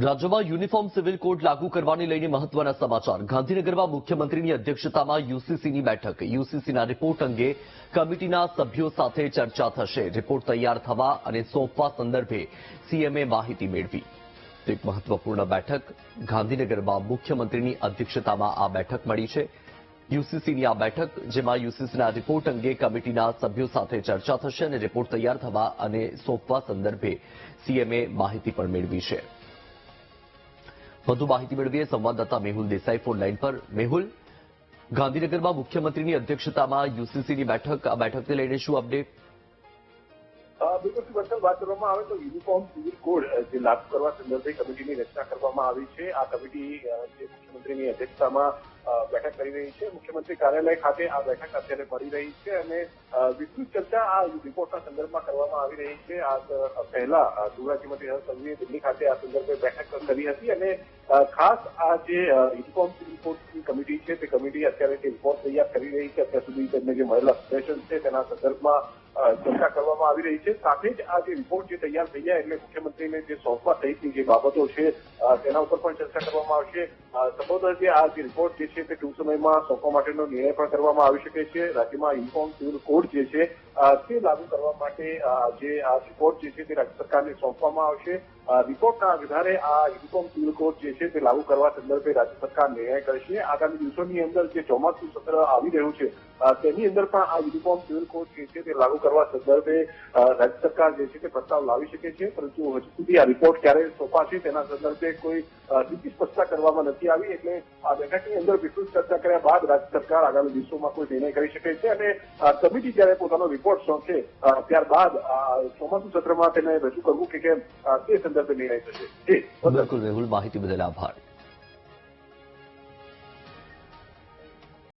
રાજ્યમાં uniform civil code લાગુ કરવાને લઈને મહત્વના સમાચાર. ગાંધીનગરમાં મુખ્યમંત્રીની અધ્યક્ષતામાં યુસીસીની બેઠક. યુસીસીના રિપોર્ટ અંગે કમિટીના સભ્યો સાથે ચર્ચા થશે. રિપોર્ટ તૈયાર થવા અને સોંપવા સંદર્ભે સીએમએ માહિતી મેળવી. એક મહત્વપૂર્ણ બેઠક. ગાંધીનગરમાં મુખ્યમંત્રીની અધ્યક્ષતામાં આ બેઠક મળી છે. યુસીસીની આ બેઠક, જેમાં યુસીસીના રિપોર્ટ અંગે કમિટીના સભ્યો સાથે ચર્ચા થશે અને રિપોર્ટ તૈયાર થવા અને સોંપવા સંદર્ભે સીએમએ માહિતી પણ મેળવી છે. વધુ માહિતી મેળવીએ સંવાદદાતા મેહુલ દેસાઈ ફોન લાઈન પર. મેહુલ, ગાંધીનગરમાં મુખ્યમંત્રીની અધ્યક્ષતામાં યુસીસીની બેઠક, આ બેઠકને લઈને શું અપડેટ? બિલકુલ વર્ષન વાત કરવામાં આવે તો યુનિફોર્મ સિવિલ કોડ જે લાગુ કરવા સંદર્ભે કમિટીની રચના કરવામાં આવી છે. આ કમિટી જે મુખ્યમંત્રીની અધ્યક્ષતામાં બેઠક કરી રહી છે. મુખ્યમંત્રી કાર્યાલય ખાતે આ બેઠક અત્યારે મળી રહી છે અને વિસ્તૃત ચર્ચા આ રિપોર્ટના સંદર્ભમાં કરવામાં આવી રહી છે. આ પહેલા ગૃહ રાજ્યમંત્રી હર્ષ સંઘવીએ દિલ્હી ખાતે આ સંદર્ભે બેઠક કરી હતી અને ખાસ આ જે યુનિફોર્મ સિવિલ કોડની કમિટી છે તે કમિટી અત્યારે જે રિપોર્ટ તૈયાર કરી રહી છે. અત્યાર સુધી તેમને જે મળેલા સજેશન છે તેના સંદર્ભમાં ચર્ચા કરવામાં આવી રહી છે. સાથે જ આ જે રિપોર્ટ જે તૈયાર થઈ જાય એટલે મુખ્યમંત્રીને જે સોંપવા સહિતની જે બાબતો છે તેના ઉપર પણ ચર્ચા કરવામાં આવશે. સંભવતઃ જે આ જે રિપોર્ટ જે છે તે ટૂંક સમયમાં સોંપવા માટેનો નિર્ણય પણ કરવામાં આવી શકે છે. રાજ્યમાં યુનિફોર્મ સિવિલ કોડ જે છે તે લાગુ કરવા માટે જે આ રિપોર્ટ જે છે તે રાજ્ય સરકારને સોંપવામાં આવશે. રિપોર્ટના આધારે આ યુનિફોર્મ સિવિલ કોડ જે છે તે લાગુ કરવા સંદર્ભે રાજ્ય સરકાર નિર્ણય કરશે. આગામી દિવસોની અંદર જે ચોમાસું સત્ર આવી રહ્યું છે તેની અંદર પણ આ યુનિફોર્મ સિવિલ કોડ જે છે તે લાગુ કરવા સંદર્ભે રાજ્ય સરકાર જે છે તે પ્રસ્તાવ લાવી શકે છે. પરંતુ હજુ સુધી આ રિપોર્ટ ક્યારે સોંપાશે તેના સંદર્ભે કોઈ સીધી સ્પષ્ટતા કરવામાં નથી આવી. એટલે આ બેઠકની અંદર વિસ્તૃત ચર્ચા કર્યા બાદ રાજ્ય સરકાર આગામી દિવસોમાં કોઈ નિર્ણય કરી શકે છે અને કમિટી જયારે પોતાનો રિપોર્ટ સોંપશે ત્યારબાદ ચોમાસુ સત્રમાં તેને રજૂ કરવું કે કેમ તે સંદર્ભે નિર્ણય થશે. બિલકુલ મેહુલ, માહિતી બદલ આભાર.